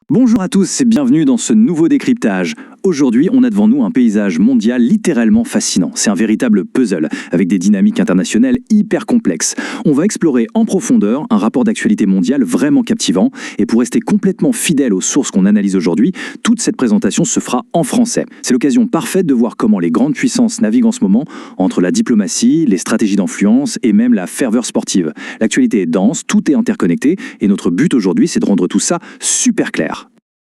Bonjour à tous et bienvenue dans ce nouveau décryptage. Aujourd'hui, on a devant nous un paysage mondial littéralement fascinant. C'est un véritable puzzle, avec des dynamiques internationales hyper complexes. On va explorer en profondeur un rapport d'actualité mondiale vraiment captivant. Et pour rester complètement fidèle aux sources qu'on analyse aujourd'hui, toute cette présentation se fera en français. C'est l'occasion parfaite de voir comment les grandes puissances naviguent en ce moment entre la diplomatie, les stratégies d'influence et même la ferveur sportive. L'actualité est dense, tout est interconnecté et notre but aujourd'hui, c'est de rendre tout ça super clair.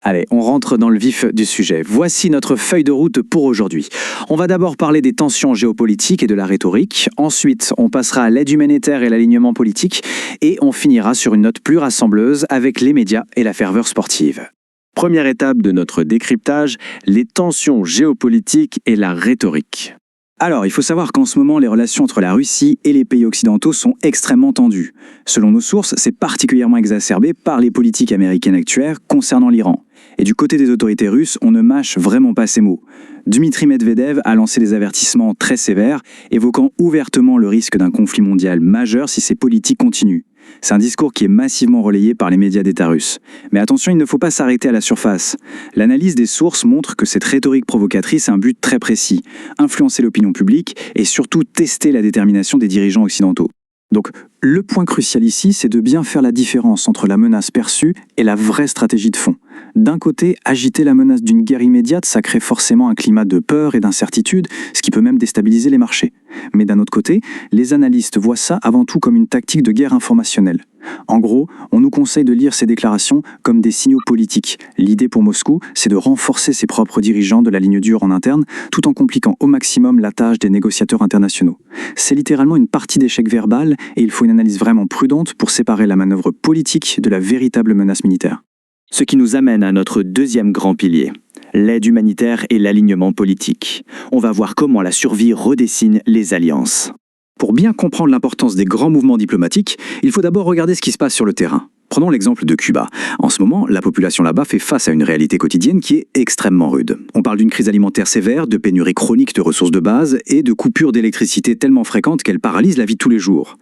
Allez, on rentre dans le vif du sujet. Voici notre feuille de route pour aujourd'hui. On va d'abord parler des tensions géopolitiques et de la rhétorique. Ensuite, on passera à l'aide humanitaire et l'alignement politique. Et on finira sur une note plus rassembleuse avec les médias et la ferveur sportive. Première étape de notre décryptage, les tensions géopolitiques et la rhétorique. Alors, il faut savoir qu'en ce moment, les relations entre la Russie et les pays occidentaux sont extrêmement tendues. Selon nos sources, c'est particulièrement exacerbé par les politiques américaines actuelles concernant l'Iran. Et du côté des autorités russes, on ne mâche vraiment pas ces mots. Dmitri Medvedev a lancé des avertissements très sévères, évoquant ouvertement le risque d'un conflit mondial majeur si ces politiques continuent. C'est un discours qui est massivement relayé par les médias d'État russes. Mais attention, il ne faut pas s'arrêter à la surface. L'analyse des sources montre que cette rhétorique provocatrice a un but très précis, influencer l'opinion publique et surtout tester la détermination des dirigeants occidentaux. Donc, le point crucial ici, c'est de bien faire la différence entre la menace perçue et la vraie stratégie de fond. D'un côté, agiter la menace d'une guerre immédiate, ça crée forcément un climat de peur et d'incertitude, ce qui peut même déstabiliser les marchés. Mais d'un autre côté, les analystes voient ça avant tout comme une tactique de guerre informationnelle. En gros, on nous conseille de lire ces déclarations comme des signaux politiques. L'idée pour Moscou, c'est de renforcer ses propres dirigeants de la ligne dure en interne, tout en compliquant au maximum la tâche des négociateurs internationaux. C'est littéralement une partie d'échec verbal, et il faut une analyse vraiment prudente pour séparer la manœuvre politique de la véritable menace militaire. Ce qui nous amène à notre deuxième grand pilier, l'aide humanitaire et l'alignement politique. On va voir comment la survie redessine les alliances. Pour bien comprendre l'importance des grands mouvements diplomatiques, il faut d'abord regarder ce qui se passe sur le terrain. Prenons l'exemple de Cuba. En ce moment, la population là-bas fait face à une réalité quotidienne qui est extrêmement rude. On parle d'une crise alimentaire sévère, de pénurie chronique de ressources de base et de coupures d'électricité tellement fréquentes qu'elles paralysent la vie de tous les jours.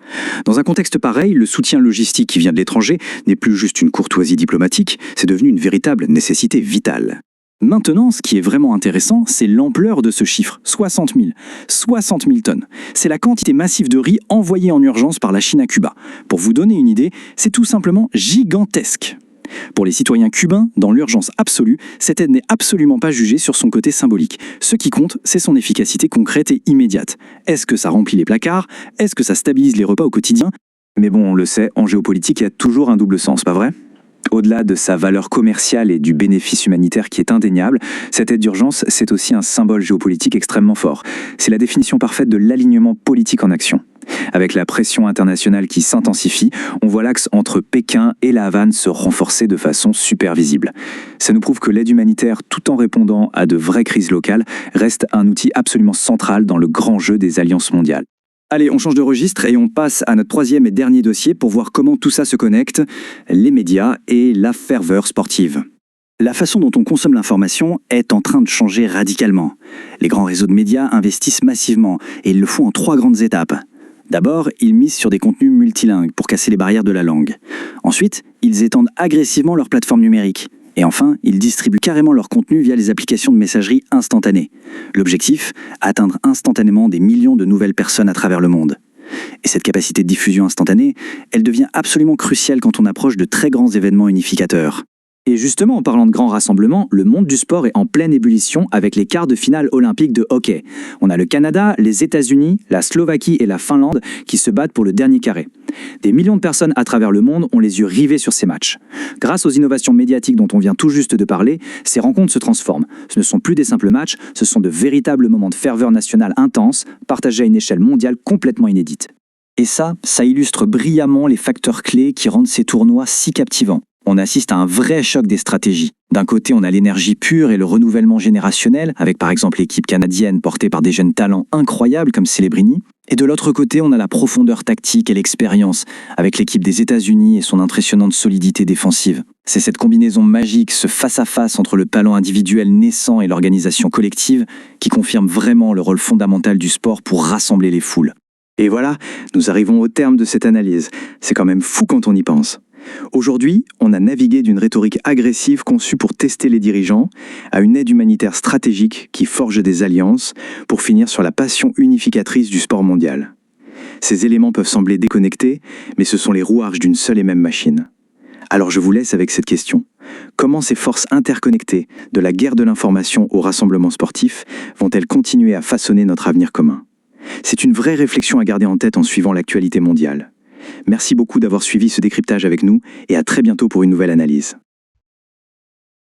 Dans un contexte pareil, le soutien logistique qui vient de l'étranger n'est plus juste une courtoisie diplomatique, c'est devenu une véritable nécessité vitale. Maintenant, ce qui est vraiment intéressant, c'est l'ampleur de ce chiffre, 60 000. 60 000 tonnes. C'est la quantité massive de riz envoyée en urgence par la Chine à Cuba. Pour vous donner une idée, c'est tout simplement gigantesque. Pour les citoyens cubains, dans l'urgence absolue, cette aide n'est absolument pas jugée sur son côté symbolique. Ce qui compte, c'est son efficacité concrète et immédiate. Est-ce que ça remplit les placards? Est-ce que ça stabilise les repas au quotidien? Mais bon, on le sait, en géopolitique, il y a toujours un double sens, pas vrai? Au-delà de sa valeur commerciale et du bénéfice humanitaire qui est indéniable, cette aide d'urgence, c'est aussi un symbole géopolitique extrêmement fort. C'est la définition parfaite de l'alignement politique en action. Avec la pression internationale qui s'intensifie, on voit l'axe entre Pékin et la Havane se renforcer de façon super visible. Ça nous prouve que l'aide humanitaire, tout en répondant à de vraies crises locales, reste un outil absolument central dans le grand jeu des alliances mondiales. Allez, on change de registre et on passe à notre troisième et dernier dossier pour voir comment tout ça se connecte, les médias et la ferveur sportive. La façon dont on consomme l'information est en train de changer radicalement. Les grands réseaux de médias investissent massivement et ils le font en 3 grandes étapes. D'abord, ils misent sur des contenus multilingues pour casser les barrières de la langue. Ensuite, ils étendent agressivement leurs plateformes numériques. Et enfin, ils distribuent carrément leur contenu via les applications de messagerie instantanée. L'objectif, atteindre instantanément des millions de nouvelles personnes à travers le monde. Et cette capacité de diffusion instantanée, elle devient absolument cruciale quand on approche de très grands événements unificateurs. Et justement, en parlant de grands rassemblements, le monde du sport est en pleine ébullition avec les quarts de finale olympiques de hockey. On a le Canada, les États-Unis, la Slovaquie et la Finlande qui se battent pour le dernier carré. Des millions de personnes à travers le monde ont les yeux rivés sur ces matchs. Grâce aux innovations médiatiques dont on vient tout juste de parler, ces rencontres se transforment. Ce ne sont plus des simples matchs, ce sont de véritables moments de ferveur nationale intense, partagés à une échelle mondiale complètement inédite. Et ça illustre brillamment les facteurs clés qui rendent ces tournois si captivants. On assiste à un vrai choc des stratégies. D'un côté, on a l'énergie pure et le renouvellement générationnel, avec par exemple l'équipe canadienne portée par des jeunes talents incroyables comme Celebrini. Et de l'autre côté, on a la profondeur tactique et l'expérience, avec l'équipe des États-Unis et son impressionnante solidité défensive. C'est cette combinaison magique, ce face-à-face entre le talent individuel naissant et l'organisation collective, qui confirme vraiment le rôle fondamental du sport pour rassembler les foules. Et voilà, nous arrivons au terme de cette analyse. C'est quand même fou quand on y pense. Aujourd'hui, on a navigué d'une rhétorique agressive conçue pour tester les dirigeants à une aide humanitaire stratégique qui forge des alliances pour finir sur la passion unificatrice du sport mondial. Ces éléments peuvent sembler déconnectés, mais ce sont les rouages d'une seule et même machine. Alors je vous laisse avec cette question. Comment ces forces interconnectées, de la guerre de l'information au rassemblement sportif, vont-elles continuer à façonner notre avenir commun ? C'est une vraie réflexion à garder en tête en suivant l'actualité mondiale. Merci beaucoup d'avoir suivi ce décryptage avec nous et à très bientôt pour une nouvelle analyse.